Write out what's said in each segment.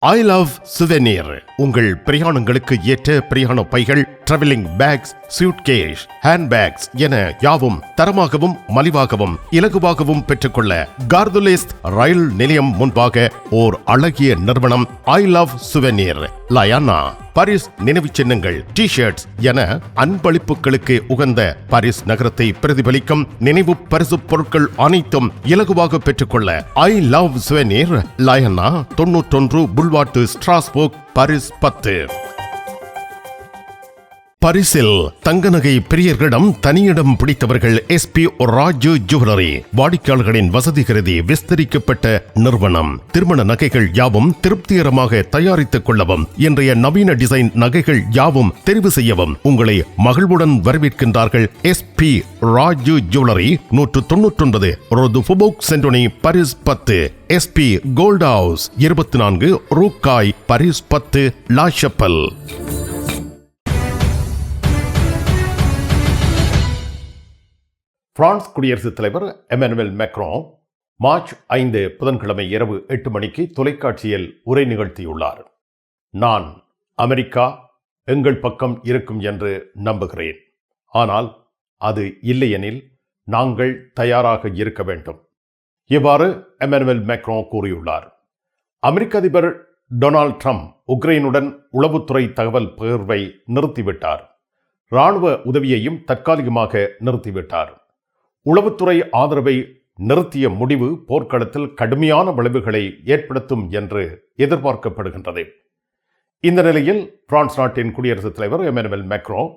ஐ love souvenir. உங்கள் பிரயாணங்களுக்கு ஏற்ற பிரயாண பைகள், டிராவலிங் பேக்ஸ், சூட்கேஸ், ஹேண்ட்பேக்ஸ் என யாவும் தரமாகவும் மலிவாகவும் இலகுவாகவும் பெற்றுக்கொள்ள கார்துலேஸ் ரயில் நிலையம் முன்பாக ஓர் அழகிய நிறுவனம் ஐ லவ் சுவெனீர். லயானா பாரிஸ் நினைவு சின்னங்கள், டி-ஷர்ட்ஸ் என அன்பளிப்புகளுக்கு உகந்த பாரிஸ் நகரத்தை பிரதிபலிக்கும் நினைவு பரிசு பொருட்கள் அனைத்தும் இலகுவாக பெற்றுக்கொள்ள ஐ லவ் சுவெனீர். லயானா 91 புல்வார்ட் ஸ்ட்ராஸ்போர்க், பாரிஸ் 10. பரிசில் தங்க நகை பிரியர்களிடம் தனியிடம் பிடித்தவர்கள் எஸ்பி ராஜு ஜுவல்லரி. வாடிக்கையாளர்களின் வசதி கருதி விஸ்தரிக்கப்பட்ட நிறுவனம். திருமண நகைகள் யாவும் திருப்திகரமாக தயாரித்துக் கொள்ளவும், இன்றைய நவீன டிசைன் நகைகள் யாவும் தெரிவு செய்யவும் உங்களை மகிழ்வுடன் வரவேற்கின்றார்கள் SP Raju jewellery. 199 rue du Faubourg Saint-Denis, Paris 10. SP gold house 24 rue Cail, Paris 10, La Chapelle. France குடியரசுத் தலைவர் எமனுவேல் மேக்ரான் மார்ச் 5 புதன்கிழமை இரவு 8 மணிக்கு தொலைக்காட்சியில் உரை நிகழ்த்தியுள்ளார். நான் அமெரிக்கா எங்கள் பக்கம் இருக்கும் என்று நம்புகிறேன், ஆனால் அது இல்லையெனில் நாங்கள் தயாராக இருக்க வேண்டும். இவ்வாறு எமனுவேல் மேக்ரான் கூறியுள்ளார். அமெரிக்க அதிபர் டொனால்ட் ட்ரம்ப் உக்ரைனுடன் உளவுத்துறை தகவல் பகிர்வை நிறுத்திவிட்டார். இராணுவ உதவியையும் தற்காலிகமாக நிறுத்திவிட்டார். உளவுத்துறை ஆதரவை நிறுத்திய முடிவு போர்க்களத்தில் கடுமையான விளைவுகளை ஏற்படுத்தும் என்று எதிர்பார்க்கப்படுகின்றது. இந்த நிலையில் பிரான்ஸ் நாட்டின் குடியரசுத் தலைவர் எமனுவேல் மேக்ரான்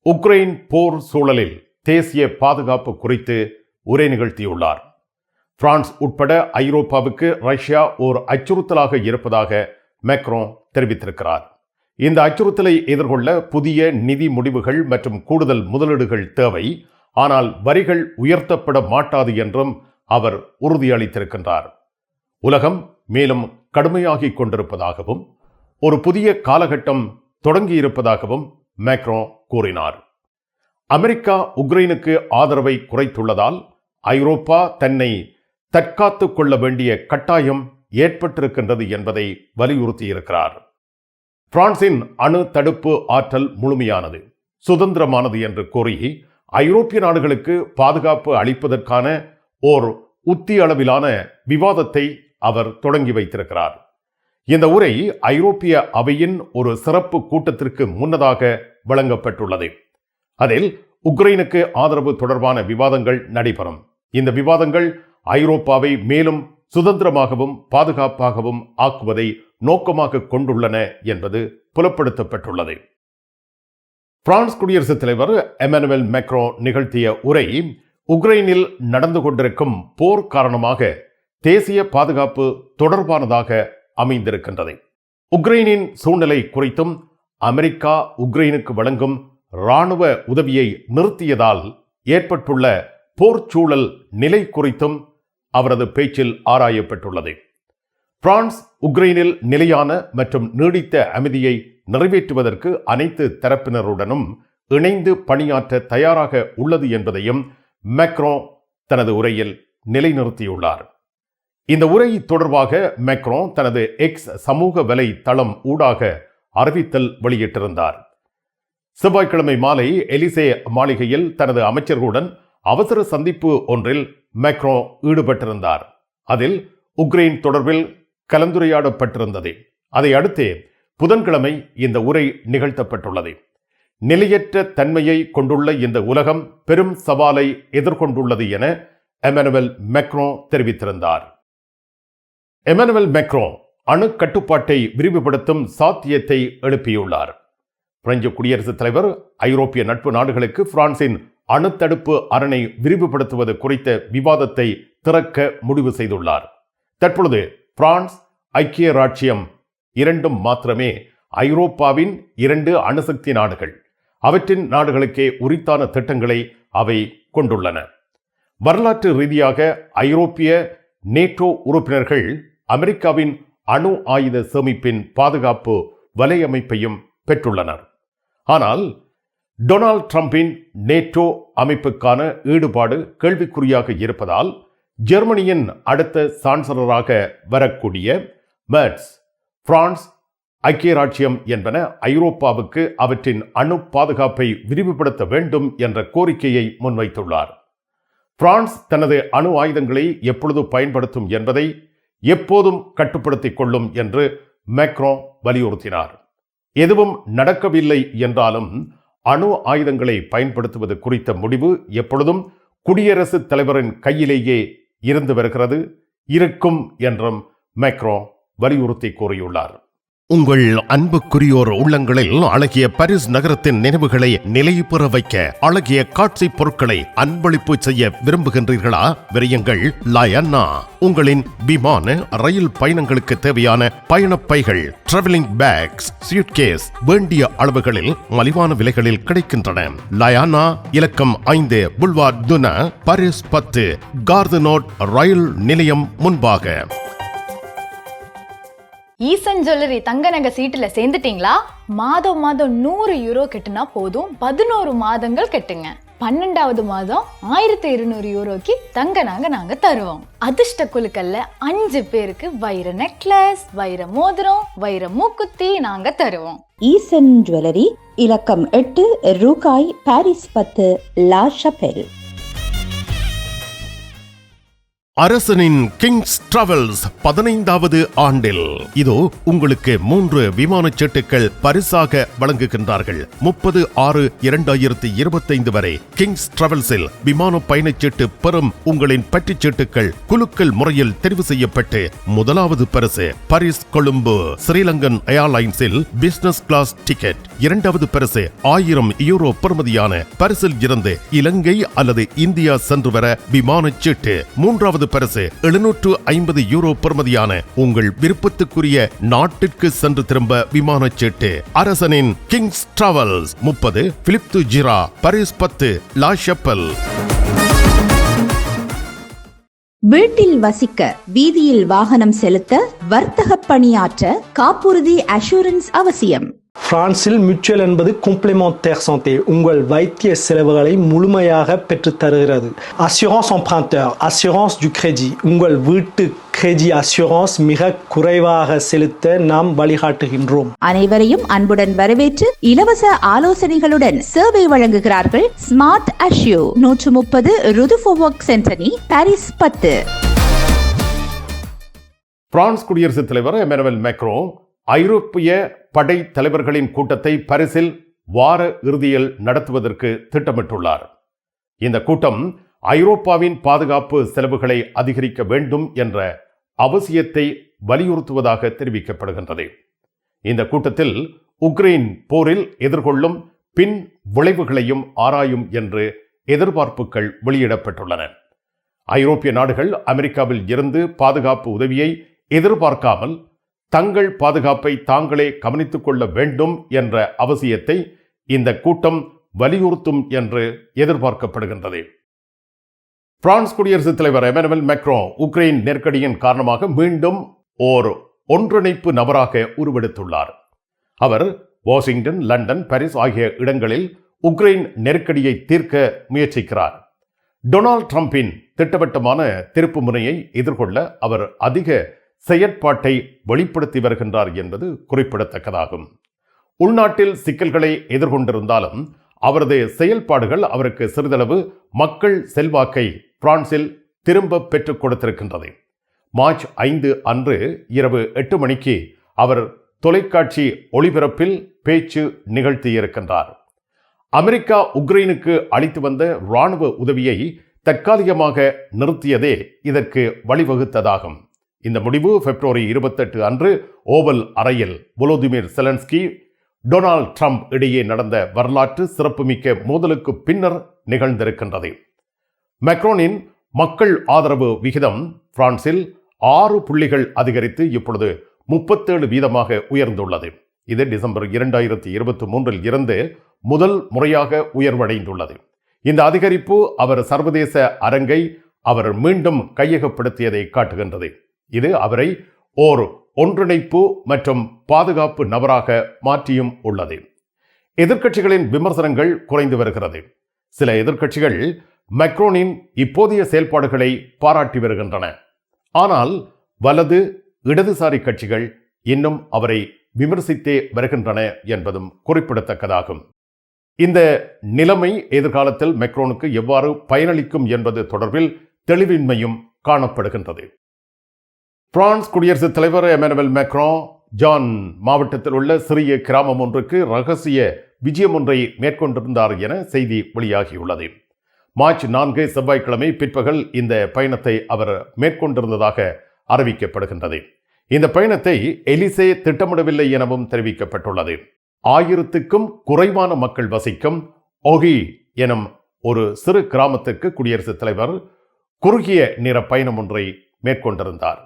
உக்ரைன் போர் சூழலில் தேசிய பாதுகாப்பு குறித்து உரை நிகழ்த்தியுள்ளார். பிரான்ஸ் உட்பட ஐரோப்பாவுக்கு ரஷ்யா ஓர் அச்சுறுத்தலாக இருப்பதாக மேக்ரான் தெரிவித்திருக்கிறார். இந்த அச்சுறுத்தலை எதிர்கொள்ள புதிய நிதி முடிவுகள் மற்றும் கூடுதல் முதலீடுகள் தேவை, ஆனால் வரிகள் உயர்த்தப்பட மாட்டாது என்றும் அவர் உறுதியளித்திருக்கின்றார். உலகம் மேலும் கடுமையாகிக் கொண்டிருப்பதாகவும் ஒரு புதிய காலகட்டம் தொடங்கியிருப்பதாகவும் மேக்ரான் கூறினார். அமெரிக்கா உக்ரைனுக்கு ஆதரவை குறைத்துள்ளதால் ஐரோப்பா தன்னை தற்காத்துக் கொள்ள வேண்டிய கட்டாயம் ஏற்பட்டிருக்கின்றது என்பதை வலியுறுத்தியிருக்கிறார். பிரான்சின் அணு தடுப்பு ஆற்றல் முழுமையானது, சுதந்திரமானது என்று கூறி ஐரோப்பிய நாடுகளுக்கு பாதுகாப்பு அளிப்பதற்கான ஓர் உத்தி அளவிலான விவாதத்தை அவர் தொடங்கி வைத்திருக்கிறார். இந்த உரை ஐரோப்பிய அவையின் ஒரு சிறப்பு கூட்டத்திற்கு முன்னதாக வழங்கப்பட்டுள்ளது. அதில் உக்ரைனுக்கு ஆதரவு தொடர்பான விவாதங்கள் நடைபெறும். இந்த விவாதங்கள் ஐரோப்பாவை மேலும் சுதந்திரமாகவும் பாதுகாப்பாகவும் ஆக்குவதை நோக்கமாக கொண்டுள்ளன என்பது புலப்படுத்தப்பட்டுள்ளது. பிரான்ஸ் குடியரசுத் தலைவர் எமனுவேல் மேக்ரான் நிகழ்த்திய உரை உக்ரைனில் நடந்து கொண்டிருக்கும் போர் காரணமாக தேசிய பாதுகாப்பு தொடர்பானதாக அமைந்திருக்கின்றது. உக்ரைனின் சூழ்நிலை குறித்தும் அமெரிக்கா உக்ரைனுக்கு வழங்கும் இராணுவ உதவியை நிறுத்தியதால் ஏற்பட்டுள்ள போர்ச்சூழல் நிலை குறித்தும் அவரது பேச்சில் ஆராயப்பட்டுள்ளது. பிரான்ஸ் உக்ரைனில் நிலையான மற்றும் நீடித்த அமைதியை நிறைவேற்றுவதற்கு அனைத்து தரப்பினருடனும் இணைந்து பணியாற்ற தயாராக உள்ளது என்பதையும் மேக்ரான் தனது உரையில் நிலைநிறுத்தியுள்ளார். இந்த உரை தொடர்பாக மேக்ரான் தனது எக்ஸ் சமூக வலைத்தளம் ஊடாக அறிவித்தல் வெளியிட்டிருந்தார். செவ்வாய்க்கிழமை மாலை எலிசே மாளிகையில் தனது அமைச்சர்களுடன் அவசர சந்திப்பு ஒன்றில் மேக்ரான் ஈடுபட்டிருந்தார். அதில் உக்ரைன் தொடர்பில் கலந்துரையாடப்பட்டிருந்தது. அதை அடுத்து புதன்கிழமை இந்த உரை நிகழ்த்தப்பட்டுள்ளது. நிலையற்ற தன்மையை கொண்டுள்ள இந்த உலகம் பெரும் சவாலை எதிர்கொண்டுள்ளது என எமனுவேல் மேக்ரான் தெரிவித்திருந்தார். எமனுவேல் மேக்ரான் அணு கட்டுப்பாட்டை விரிவுபடுத்தும் சாத்தியத்தை எழுப்பியுள்ளார். பிரெஞ்சு குடியரசுத் தலைவர் ஐரோப்பிய நட்பு நாடுகளுக்கு பிரான்சின் அணு தடுப்பு அரணை விரிவுபடுத்துவது குறித்த விவாதத்தை திறக்க முடிவு செய்துள்ளார். தற்பொழுது பிரான்ஸ், ஐக்கிய ராச்சியம் இரண்டும் மாத்திரமே ஐரோப்பாவின் 2 அணுசக்தி நாடுகள். அவற்றின் நாடுகளுக்கே உரித்தான திட்டங்களை அவை கொண்டுள்ளன. வரலாற்று ரீதியாக ஐரோப்பிய நேட்டோ உறுப்பினர்கள் அமெரிக்காவின் அணு ஆயுத சேமிப்பின் பாதுகாப்பு வலையமைப்பையும் பெற்றுள்ளனர். ஆனால் டொனால்ட் ட்ரம்பின் நேட்டோ அமைப்புக்கான ஈடுபாடு கேள்விக்குறியாக இருப்பதால் ஜெர்மனியின் அடுத்த சான்சலராக வரக்கூடிய மேட்ஸ் பிரான்ஸ், ஐக்கிய ராச்சியம் என்பன ஐரோப்பாவுக்கு அவற்றின் அணு பாதுகாப்பை விரிவுபடுத்த வேண்டும் என்ற கோரிக்கையை முன்வைத்துள்ளார். பிரான்ஸ் தனது அணு ஆயுதங்களை எப்பொழுது பயன்படுத்தும் என்பதை எப்போதும் கட்டுப்படுத்திக் கொள்ளும் என்று மேக்ரோ வலியுறுத்தினார். எதுவும் நடக்கவில்லை என்றாலும் அணு ஆயுதங்களை பயன்படுத்துவது குறித்த முடிவு எப்பொழுதும் குடியரசுத் தலைவரின் கையிலேயே இருந்து வருகிறது, இருக்கும் என்றும் மேக்ரோ வலியுறுத்தி கூறியுள்ளார். உங்கள் அன்புக்குரியோர் உள்ளங்களில் அழகிய பாரிஸ் நகரத்தின் நினைவுகளை நிலைபெற வைக்க அழகிய காட்சி பொருட்களை அன்பளிப்பு செய்ய விரும்புகின்றீர்களா? விரையுங்கள் லயன்னா. உங்களின் விமான, ரயில் பயணங்களுக்கு தேவையான பயணப்பைகள், டிராவலிங் பேக்ஸ், சூட்கேஸ் வேண்டிய அளவுகளில் மலிவான விலைகளில் கிடைக்கின்றன. லயானா, இலக்கம் 5 புல்வார்ட் துனா, பாரிஸ் 10, கார்தனோட் ரயில் நிலையம் முன்பாக. ஈசன் ஜுவல்லரி தங்க நகை சீட்டுல சேர்ந்துட்டீங்களா? மாதம் 100 யூரோ கட்டுனா போதும், 11 மாதங்கள் கட்டுங்க. 12வது மாதம் 1200 யூரோக்கு தங்க நகை நாங்க தருவோம். அதிர்ஷ்ட குழுக்கள்ல 5 பேருக்கு வைர நெக்லஸ், வைர மோதிரம், வைர மூக்குத்தி நாங்க தருவோம். ஈசன் ஜுவல்லரி, இலக்கம் 8 ரூகாய், பாரிஸ் 10, லா ஷபெல். அரசனின் கிங்ஸ் டிராவல்ஸ் 15வது ஆண்டில் இதோ உங்களுக்கு 3 விமானச் சீட்டுகள் பரிசாக வழங்குகின்றார்கள். 30/6/2025 வரை கிங்ஸ் டிராவல்ஸில் விமான பயணச்சீட்டு பெறும் உங்களின் பற்றுச்சீட்டுகள் குலுக்கல் முறையில் தெரிவு செய்யப்பட்டு முதலாவது பரிசு பாரிஸ் கொழும்பு ஸ்ரீலங்கன் ஏர்லைன்ஸில் பிசினஸ் கிளாஸ் டிக்கெட், 2வது பரிசு 1000 யூரோ பெறுமதியான பரிசில் இருந்து இலங்கை அல்லது இந்தியா சென்று வர விமானச் சீட்டு, 3வது பரிசு 750 யூரோ பெறுமதியான உங்கள் விருப்பத்துக்குரிய நாட்டிற்கு சென்று திரும்ப விமானச் சீட்டு. அரசனின் கிங்ஸ் டிராவல்ஸ் 30 பிலிப் து ஜிரா, பாரிஸ் 10, லா ஷப்பல். வீட்டில் வசிக்க, வீதியில் வாகனம் செலுத்த, வர்த்தக பணியாற்ற காப்புறுதி அஷூரன்ஸ் அவசியம். பிரான்சில் மியூச்சுவல் என்பது காம்ப்ளிமெண்டாire santé, உங்கள் வைத்திய செலவுகளை முழுமையாக பெற்றுத் தருகிறது. Assurance emprunteur, assurance du crédit, உங்கள் வீட்டு கிரெடி அஷூரன்ஸ் மிக குறைவாக செலுத்த நாம் வழிகாட்டுகின்றோம். அனைவரையும் அன்புடன் வரவேற்று இலவச ஆலோசனைகளுடன் சேவை வழங்குகிறார்கள் ஸ்மார்ட் அஷ்யூ, 130 ரூ ஃபோவர்க் சென்டனி, பாரிஸ் 10. பிரான்ஸ் குடியரசுத் தலைவர் எமனுவல் மேக்ரோ ஐரோப்பிய படை தலைவர்களின் கூட்டத்தை பாரிஸில் வார இறுதியில் நடத்துவதற்கு திட்டமிட்டுள்ளார். இந்த கூட்டம் ஐரோப்பாவின் பாதுகாப்பு செலவுகளை அதிகரிக்க வேண்டும் என்ற அவசியத்தை வலியுறுத்துவதாக தெரிவிக்கப்படுகின்றது. இந்த கூட்டத்தில் உக்ரைன் போரில் எதிர்கொள்ளும் பின் விளைவுகளையும் ஆராயும் என்று எதிர்பார்ப்புகள் வெளியிடப்பட்டுள்ளன. ஐரோப்பிய நாடுகள் அமெரிக்காவில் இருந்து பாதுகாப்பு உதவியை எதிர்பார்க்காமல் தங்கள் பாதுகாப்பை தாங்களே கவனித்துக் கொள்ள வேண்டும் என்ற அவசியத்தை இந்த கூட்டம் வலியுறுத்தும் என்று எதிர்பார்க்கப்படுகின்றது. பிரான்ஸ் குடியரசுத் தலைவர் எமனுவல் மேக்ரோ உக்ரைன் நெருக்கடியின் காரணமாக மீண்டும் ஓர் ஒன்றிணைப்பு நபராக உருவெடுத்துள்ளார். அவர் வாஷிங்டன், லண்டன், பாரிஸ் ஆகிய இடங்களில் உக்ரைன் நெருக்கடியை தீர்க்க முயற்சிக்கிறார். டொனால்ட் ட்ரம்பின் திட்டவட்டமான திருப்பு முனையை எதிர்கொள்ள அவர் அதிக செயற்பாட்டை வெளிப்படுத்தி வருகின்றார் என்பது குறிப்பிடத்தக்கதாகும். உள்நாட்டில் சிக்கல்களை எதிர்கொண்டிருந்தாலும் அவரது செயல்பாடுகள் அவருக்கு சிறிதளவு மக்கள் செல்வாக்கை பிரான்சில் திரும்ப பெற்றுக் கொடுத்திருக்கின்றது. மார்ச் 5 அன்று இரவு 8 மணிக்கு அவர் தொலைக்காட்சி ஒளிபரப்பில் பேச்சு நிகழ்த்தியிருக்கின்றார். அமெரிக்கா உக்ரைனுக்கு அளித்து வந்த இராணுவ உதவியை தற்காலிகமாக நிறுத்தியதே இதற்கு வழிவகுத்ததாகும். இந்த முடிவு பிப்ரவரி 28 அன்று ஓவல் அறையில் வோலோதிமிர் செலன்ஸ்கி, டொனால்ட் ட்ரம்ப் இடையே நடந்த வரலாற்று சிறப்புமிக்க மோதலுக்கு பின்னர் நிகழ்ந்திருக்கின்றது. மேக்ரோனின் மக்கள் ஆதரவு விகிதம் பிரான்சில் 6 புள்ளிகள் அதிகரித்து இப்பொழுது 37% உயர்ந்துள்ளது. இது டிசம்பர் 2023 இருந்து முதல் முறையாக உயர்வடைந்துள்ளது. இந்த அதிகரிப்பு அவர் சர்வதேச அரங்கை அவர் மீண்டும் கையகப்படுத்தியதை காட்டுகின்றது. இது அவரை ஓர் ஒன்றிணைப்பு மற்றும் பாதுகாப்பு நபராக மாற்றியும் உள்ளது. எதிர்க்கட்சிகளின் விமர்சனங்கள் குறைந்து வருகிறது. சில எதிர்க்கட்சிகள் மேக்ரோனின் இப்போதைய செயல்பாடுகளை பாராட்டி வருகின்றன. ஆனால் வலது இடதுசாரி கட்சிகள் இன்னும் அவரை விமர்சித்தே வருகின்றன என்பதும் குறிப்பிடத்தக்கதாகும். இந்த நிலைமை எதிர்காலத்தில் மெக்ரோனுக்கு எவ்வாறு பயனளிக்கும் என்பது தொடர்பில் தெளிவின்மையும் காணப்படுகின்றது. பிரான்ஸ் குடியரசுத் தலைவர் எமனுவல் மேக்ரோ ஜான் மாவட்டத்தில் உள்ள சிறிய கிராமம் ஒன்றுக்கு ரகசிய விஜயம் ஒன்றை மேற்கொண்டிருந்தார் என செய்தி வெளியாகியுள்ளது. மார்ச் 4 செவ்வாய்க்கிழமை பிற்பகல் இந்த பயணத்தை அவர் மேற்கொண்டிருந்ததாக அறிவிக்கப்படுகின்றது. இந்த பயணத்தை எலிசே திட்டமிடவில்லை எனவும் தெரிவிக்கப்பட்டுள்ளது. 1000க்கும் குறைவான மக்கள் வசிக்கும் ஒகி எனும் ஒரு சிறு கிராமத்திற்கு குடியரசுத் தலைவர் குறுகிய நேர பயணம் ஒன்றை மேற்கொண்டிருந்தார்.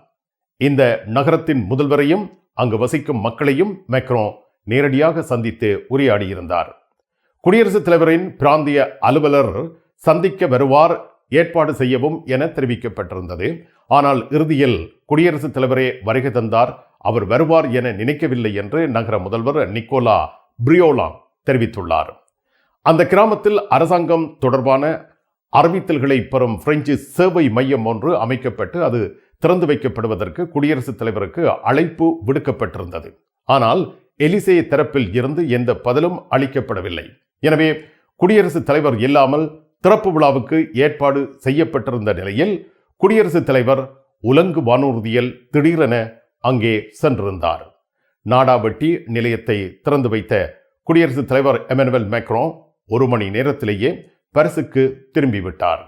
இந்த நகரத்தின் முதல்வரையும் அங்கு வசிக்கும் மக்களையும் மேக்ரோ நேரடியாக சந்தித்து உரையாடியிருந்தார். குடியரசுத் தலைவரின் பிராந்திய அலுவலர் சந்திக்க வருவார், ஏற்பாடு செய்யவும் என தெரிவிக்கப்பட்டிருந்தது. ஆனால் இறுதியில் குடியரசுத் தலைவரே வருகை தந்தார், அவர் வருவார் என நினைக்கவில்லை என்று நகர முதல்வர் நிக்கோலா பிரியோலா தெரிவித்துள்ளார். அந்த கிராமத்தில் அரசாங்கம் தொடர்பான அறிவித்தல்களை பெறும் பிரெஞ்சு சேவை மையம் ஒன்று அமைக்கப்பட்டு அது திறந்து வைக்கப்படுவதற்கு குடியரசுத் தலைவருக்கு அழைப்பு விடுக்கப்பட்டிருந்தது. ஆனால் எலிசே தரப்பில் இருந்து எந்த பதிலும் அளிக்கப்படவில்லை. எனவே குடியரசுத் தலைவர் இல்லாமல் திறப்பு விழாவுக்கு ஏற்பாடு செய்யப்பட்டிருந்த நிலையில் குடியரசுத் தலைவர் உலங்கு வானூர்தியில் திடீரென அங்கே சென்றிருந்தார். நாடாவட்டி நிலையத்தை திறந்து வைத்த குடியரசுத் தலைவர் எமனுவல் மேக்ரோ 1 மணி நேரத்திலேயே பரிசுக்கு திரும்பிவிட்டார்.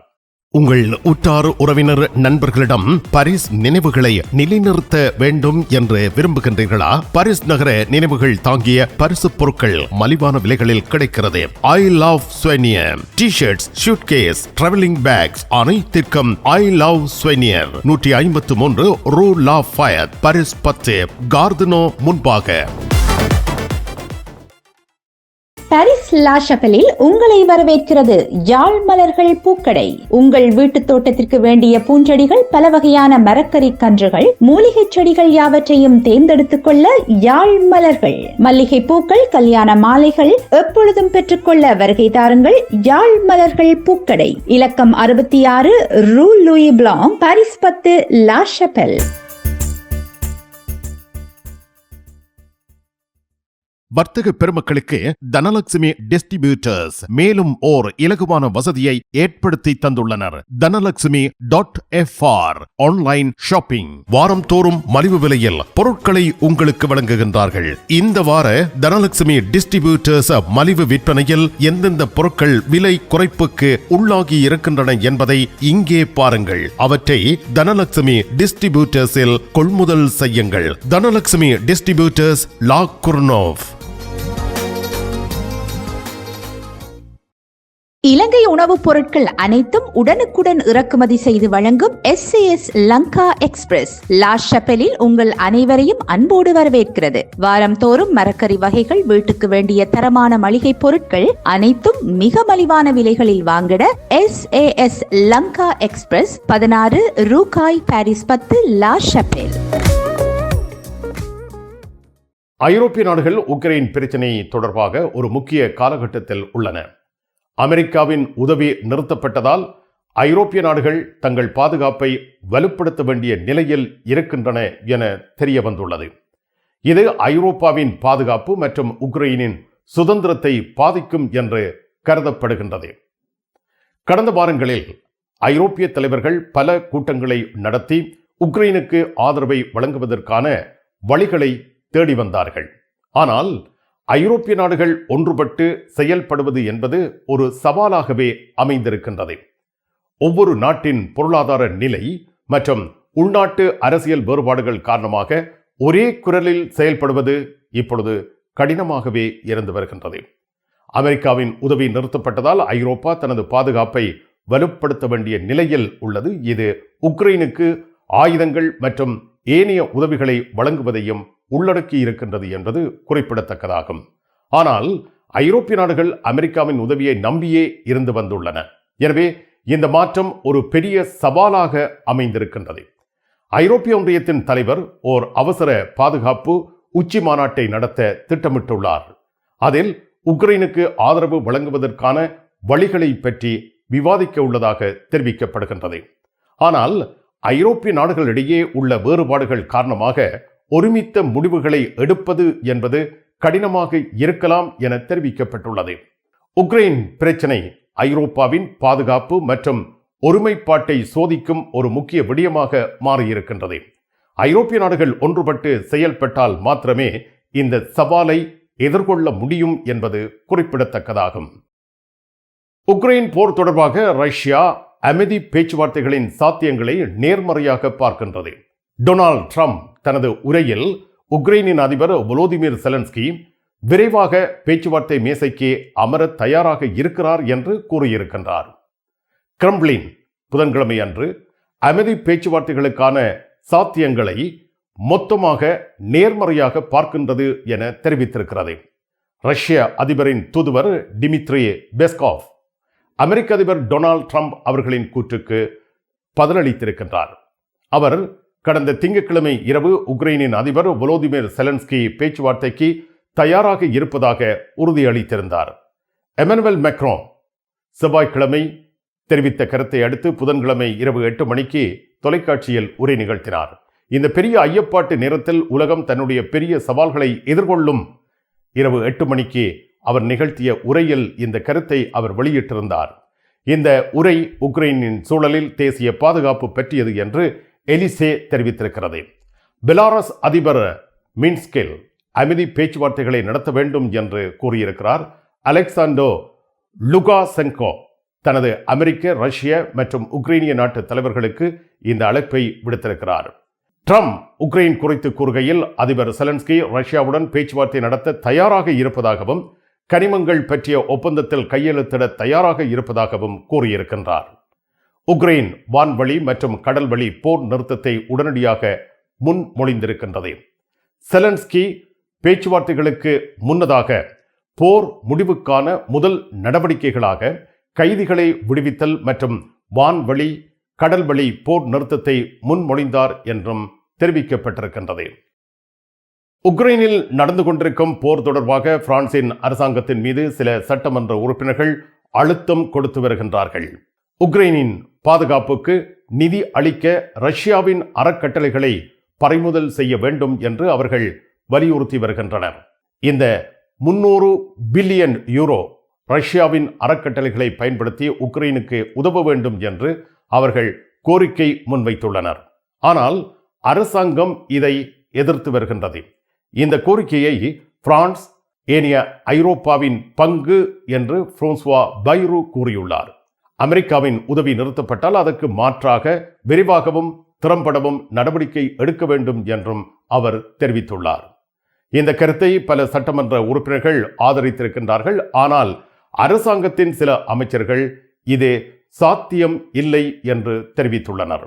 உங்கள் உற்றார் உறவினர் நண்பர்களிடம் பாரிஸ் நினைவுகளை நிலைநிறுத்த வேண்டும் என்று விரும்புகின்றீர்களா? பாரிஸ் நகர நினைவுகள் தாங்கிய பரிசு பொருட்கள் மலிவான விலைகளில் கிடைக்கிறது. I love souvenir T-shirts, suitcase, travelling packs அனைத்திற்கும் ஐ லவ் ஸ்வெனியர் 153 ரூ லா ஃபயத், பாரிஸ் 10, கார்தனோ முன்பாக. பாரிஸ் லா ஷபலில் உங்களை வரவேற்கிறது யாழ் மலர்கள் பூக்கடை. உங்கள் வீட்டு தோட்டத்திற்கு வேண்டிய பூஞ்செடிகள், பல வகையான மரக்கறி கன்றுகள், மூலிகை செடிகள் யாவற்றையும் தேர்ந்தெடுத்துக் கொள்ள யாழ் மலர்கள். மல்லிகை பூக்கள், கல்யாண மாலைகள் எப்பொழுதும் பெற்றுக்கொள்ள வருகை தாருங்கள் யாழ் மலர்கள் பூக்கடை. இலக்கம் 66 ரூ லூயி பிளாங், பாரிஸ் 10, லா ஷபல். வர்த்தக பெருமக்களுக்கு தனலட்சுமி டிஸ்ட்ரிபியூட்டர்ஸ் மேலும் ஓர் இலகுவான வசதியை ஏற்படுத்தி தந்துள்ளனர். தனலட்சுமி.fr ஆன்லைன் ஷாப்பிங். வாரம் தோறும் மலிவு விலையில் பொருட்களை உங்களுக்கு வழங்குகின்றார்கள். இந்த வார தனலட்சுமி டிஸ்ட்ரிபியூட்டர்ஸ் மலிவு விற்பனையில் எந்தெந்த பொருட்கள் விலை குறைப்புக்கு உள்ளாகி இருக்கின்றன என்பதை இங்கே பாருங்கள். அவற்றை தனலட்சுமி டிஸ்ட்ரிபியூட்டர்ஸில் கொள்முதல் செய்யுங்கள். தனலட்சுமி டிஸ்ட்ரிபியூட்டர்ஸ், லா குர்னோவ். இலங்கை உணவுப் பொருட்கள் அனைத்தும் உடனுக்குடன் இறக்குமதி செய்து வழங்கும் SAS லங்கா எக்ஸ்பிரஸ் லா ஷபலில் உங்கள் அனைவரையும் அன்போடு வரவேற்கிறது. வாரம் தோறும் மரக்கறி வகைகள், வீட்டுக்கு வேண்டிய தரமான மளிகை பொருட்கள் அனைத்தும் மிக மலிவான விலைகளில் வாங்கிட SAS லங்கா எக்ஸ்பிரஸ் 16 ரூகாய், பாரிஸ் 10, லா ஷபல். ஐரோப்பிய நாடுகள் உக்ரைன் பிரச்சினை தொடர்பாக ஒரு முக்கிய காலகட்டத்தில் உள்ளன. அமெரிக்காவின் உதவி நிறுத்தப்பட்டதால் ஐரோப்பிய நாடுகள் தங்கள் பாதுகாப்பை வலுப்படுத்த வேண்டிய நிலையில் இருக்கின்றன என தெரிய வந்துள்ளது. இது ஐரோப்பாவின் பாதுகாப்பு மற்றும் உக்ரைனின் சுதந்திரத்தை பாதிக்கும் என்று கருதப்படுகின்றது. கடந்த வாரங்களில் ஐரோப்பிய தலைவர்கள் பல கூட்டங்களை நடத்தி உக்ரைனுக்கு ஆதரவை வழங்குவதற்கான வழிகளை தேடி வந்தார்கள். ஆனால் ஐரோப்பிய நாடுகள் ஒன்றுபட்டு செயல்படுவது என்பது ஒரு சவாலாகவே அமைந்திருக்கின்றது. ஒவ்வொரு நாட்டின் பொருளாதார நிலை மற்றும் உள்நாட்டு அரசியல் வேறுபாடுகள் காரணமாக ஒரே குரலில் செயல்படுவது இப்பொழுது கடினமாகவே இருந்து வருகின்றது. அமெரிக்காவின் உதவி நிறுத்தப்பட்டதால் ஐரோப்பா தனது பாதுகாப்பை வலுப்படுத்த வேண்டிய நிலையில் உள்ளது. இது உக்ரைனுக்கு ஆயுதங்கள் மற்றும் ஏனைய உதவிகளை வழங்குவதையும் உள்ளடக்கி இருக்கின்றது என்பது குறிப்பிடத்தக்கதாகும். ஆனால் ஐரோப்பிய நாடுகள் அமெரிக்காவின் உதவியை நம்பியே இருந்து வந்துள்ளன. எனவே இந்த மாற்றம் ஒரு பெரிய சவாலாக அமைந்திருக்கின்றது. ஐரோப்பிய ஒன்றியத்தின் தலைவர் ஓர் அவசர பாதுகாப்பு உச்சி மாநாட்டை நடத்த திட்டமிட்டுள்ளார். அதில் உக்ரைனுக்கு ஆதரவு வழங்குவதற்கான வழிகளை பற்றி விவாதிக்க உள்ளதாக தெரிவிக்கப்படுகின்றது. ஆனால் ஐரோப்பிய நாடுகளிடையே உள்ள வேறுபாடுகள் காரணமாக ஒருமித்த முடிவுகளை எடுப்பது என்பது கடினமாக இருக்கலாம் என தெரிவிக்கப்பட்டுள்ளது. உக்ரைன் பிரச்சினை ஐரோப்பாவின் பாதுகாப்பு மற்றும் ஒருமைப்பாட்டை சோதிக்கும் ஒரு முக்கிய விடயமாக மாறியிருக்கின்றது. ஐரோப்பிய நாடுகள் ஒன்றுபட்டு செயல்பட்டால் மாத்திரமே இந்த சவாலை எதிர்கொள்ள முடியும் என்பது குறிப்பிடத்தக்கதாகும். உக்ரைன் போர் தொடர்பாக ரஷ்யா அமைதி பேச்சுவார்த்தைகளின் சாத்தியங்களை நேர்மறையாக பார்க்கின்றது. டொனால்ட் ட்ரம்ப் தனது உரையில் உக்ரைனின் அதிபர் வோலோதிமிர் செலன்ஸ்கி விரைவாக பேச்சுவார்த்தை மேசைக்கு அமர தயாராக இருக்கிறார் என்று கூறியிருக்கின்றார். கிரெம்ளின் புதன்கிழமை அன்று அமைதி பேச்சுவார்த்தைகளுக்கான சாத்தியங்களை மொத்தமாக நேர்மறையாக பார்க்கின்றது என தெரிவித்திருக்கிறது. ரஷ்ய அதிபரின் தூதுவர் டிமித்ரி பெஸ்காவ் அமெரிக்க அதிபர் டொனால்ட் ட்ரம்ப் அவர்களின் கூற்றுக்கு பதிலளித்திருக்கின்றார். அவர் கடந்த திங்கட்கிழமை இரவு உக்ரைனின் அதிபர் வோலோதிமிர் செலன்ஸ்கி பேச்சுவார்த்தைக்கு தயாராக இருப்பதாக உறுதியளித்திருந்தார். எமனுவல் மேக்ரோன் செவ்வாய்க்கிழமை தெரிவித்த கருத்தை அடுத்து புதன்கிழமை இரவு 8 மணிக்கு தொலைக்காட்சியில் உரை நிகழ்த்தினார். இந்த பெரிய ஐயப்பாட்டு நேரத்தில் உலகம் தன்னுடைய பெரிய சவால்களை எதிர்கொள்ளும் இரவு 8 மணிக்கு அவர் நிகழ்த்திய உரையில் இந்த கருத்தை அவர் வெளியிட்டிருந்தார். இந்த உரை உக்ரைனின் சூழலில் தேசிய பாதுகாப்பு பற்றியது என்று எலிசே தெரிவித்திருக்கிறது. பெலாரஸ் அதிபர் மின்ஸ்கில் அமைதி பேச்சுவார்த்தைகளை நடத்த வேண்டும் என்று கூறியிருக்கிறார். அலெக்சாண்டர் லுகாசென்கோ தனது அமெரிக்க, ரஷ்ய மற்றும் உக்ரைனிய நாட்டு தலைவர்களுக்கு இந்த அழைப்பை விடுத்திருக்கிறார். ட்ரம்ப் உக்ரைன் குறித்து கூறுகையில் அதிபர் செலன்ஸ்கி ரஷ்யாவுடன் பேச்சுவார்த்தை நடத்த தயாராக இருப்பதாகவும் கனிமங்கள் பற்றிய ஒப்பந்தத்தில் கையெழுத்திட தயாராக இருப்பதாகவும் கூறியிருக்கின்றார். உக்ரைன் வான்வழி மற்றும் கடல்வழி போர் நிறுத்தத்தை உடனடியாக முன்மொழிந்திருக்கின்றது. செலன்ஸ்கி பேச்சுவார்த்தைகளுக்கு முன்னதாக போர் முடிவுக்கான முதல் நடவடிக்கைகளாக கைதிகளை விடுவித்தல் மற்றும் வான்வழி கடல்வழி போர் நிறுத்தத்தை முன்மொழிந்தார் என்றும் தெரிவிக்கப்பட்டிருக்கின்றது. உக்ரைனில் நடந்து கொண்டிருக்கும் போர் தொடர்பாக பிரான்சின் அரசாங்கத்தின் மீது சில சட்டமன்ற உறுப்பினர்கள் அழுத்தம் கொடுத்து வருகின்றார்கள். உக்ரைனின் பாதுகாப்புக்கு நிதி அளிக்க ரஷ்யாவின் அறக்கட்டளைகளை பறிமுதல் செய்ய வேண்டும் என்று அவர்கள் வலியுறுத்தி வருகின்றனர். இந்த 300 பில்லியன் யூரோ ரஷ்யாவின் அறக்கட்டளைகளை பயன்படுத்தி உக்ரைனுக்கு உதவ வேண்டும் என்று அவர்கள் கோரிக்கை முன்வைத்துள்ளனர். ஆனால் அரசாங்கம் இதை எதிர்த்து வருகின்றது. இந்த கோரிக்கையை பிரான்ஸ் ஏனைய ஐரோப்பாவின் பங்கு என்று பிரான்சுவா பைரு கூறியுள்ளார். அமெரிக்காவின் உதவி நிறுத்தப்பட்டால் அதற்கு மாற்றாக விரிவாகவும் திறம்படவும் நடவடிக்கை எடுக்க வேண்டும் என்றும் அவர் தெரிவித்துள்ளார். இந்த கருத்தை பல சட்டமன்ற உறுப்பினர்கள் ஆதரித்திருக்கின்றார்கள். ஆனால் அரசாங்கத்தின் சில அமைச்சர்கள் இது சாத்தியம் இல்லை என்று தெரிவித்துள்ளனர்.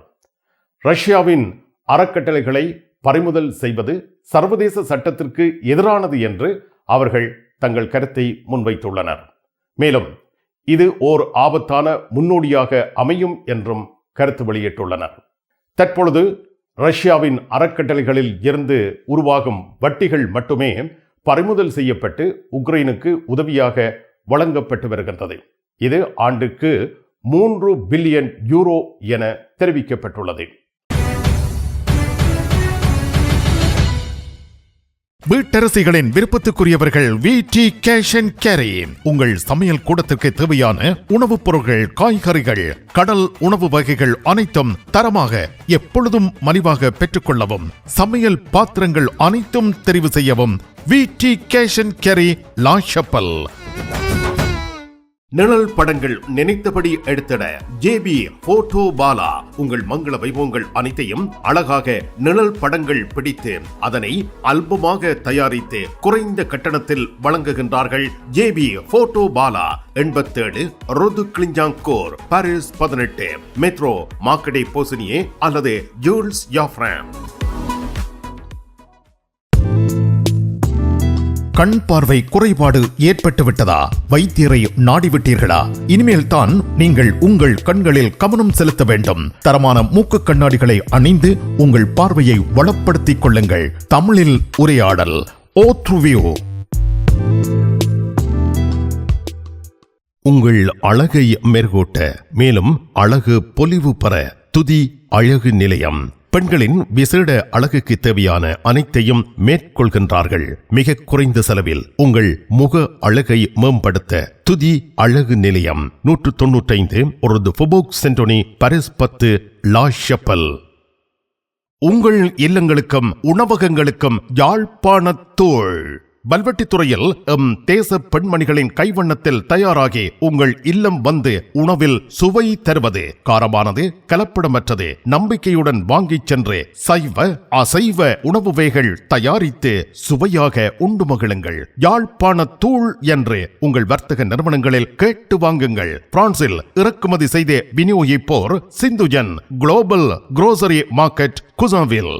ரஷ்யாவின் அறக்கட்டளைகளை பறிமுதல் செய்வது சர்வதேச சட்டத்திற்கு எதிரானது என்று அவர்கள் தங்கள் கருத்தை முன்வைத்துள்ளனர். மேலும் இது ஓர் ஆபத்தான முன்னோடியாக அமையும் என்றும் கருத்து வெளியிட்டுள்ளனர். தற்பொழுது ரஷ்யாவின் அறக்கட்டளைகளில் இருந்து உருவாகும் வட்டிகள் மட்டுமே பறிமுதல் செய்யப்பட்டு உக்ரைனுக்கு உதவியாக வழங்கப்பட்டு வருகின்றது. இது ஆண்டுக்கு 3 பில்லியன் யூரோ என தெரிவிக்கப்பட்டுள்ளது. வீட்டரசிகளின் விருப்பத்துக்குரியவர்கள் VT Cash and Carry. உங்கள் சமையல் கூடத்திற்கு தேவையான உணவுப் பொருட்கள், காய்கறிகள், கடல் உணவு வகைகள் அனைத்தும் தரமாக எப்பொழுதும் மலிவாக பெற்றுக்கொள்ளவும், சமையல் பாத்திரங்கள் அனைத்தும் தெரிவு செய்யவும் VT Cash and Carry, லா ஷப்பல். நிழல் படங்கள் நினைத்தபடி எடுத்திட JB போட்டோ பாலா. உங்கள் மங்கள வைபவங்கள் அனைத்தையும் அழகாக நிழல் படங்கள் பிடித்து அதனை ஆல்பமாக தயாரித்து குறைந்த கட்டணத்தில் வழங்குகின்றார்கள். JB photo Bala. 87 rue de Clignancourt, Paris 18, metro மார்க்கெட்டை போசினியே அல்லது ஜூல்ஸ் யாஃப்ராம். கண் பார்வை குறைபாடு ஏற்பட்டு விட்டதா? வைத்தியரை நாடிவிட்டீர்களா? இனிமேல் தான் நீங்கள் உங்கள் கண்களில் கவனம் செலுத்த வேண்டும். தரமான மூக்கு கண்ணாடிகளை அணிந்து உங்கள் பார்வையை வளப்படுத்திக் கொள்ளுங்கள். தமிழில் உரையாடல் ஓத்ருவியூ. உங்கள் அழகை மெருகூட்ட, மேலும் அழகு பொலிவு பெற துதி அழகு நிலையம் பெண்களின் விசேட அழகுக்கு தேவையான அனைத்தையும் மேற்கொள்கின்றார்கள். மிக குறைந்த செலவில் உங்கள் முக அழகை மேம்படுத்த துதி அழகு நிலையம் 195 ஒரு ஃபோபோக் சென்டோனி பாரிஸ் 10 லா ஷப்பல். உங்கள் இல்லங்களுக்கும் உணவகங்களுக்கும் யாழ்ப்பாணத்தூள் வல்வெட்டித்துறையில் தேச பெண்மணிகளின் கைவண்ணத்தில் தயாராகி உங்கள் இல்லம் வந்து உணவில் சுவை தருவது, காரமானது கலப்படமற்றது, நம்பிக்கையுடன் வாங்கிச் சென்று சைவ அசைவ உணவு வகைகள் தயாரித்து சுவையாக உண்டு மகிழுங்கள். யாழ்ப்பாணத்தூள் என்று உங்கள் வர்த்தக நிறுவனங்களில் கேட்டு வாங்குங்கள். பிரான்சில் இறக்குமதி செய்து விநியோகிப்போர் சிந்துஜன் குளோபல் குரோசரி மார்க்கெட், குசாவில்.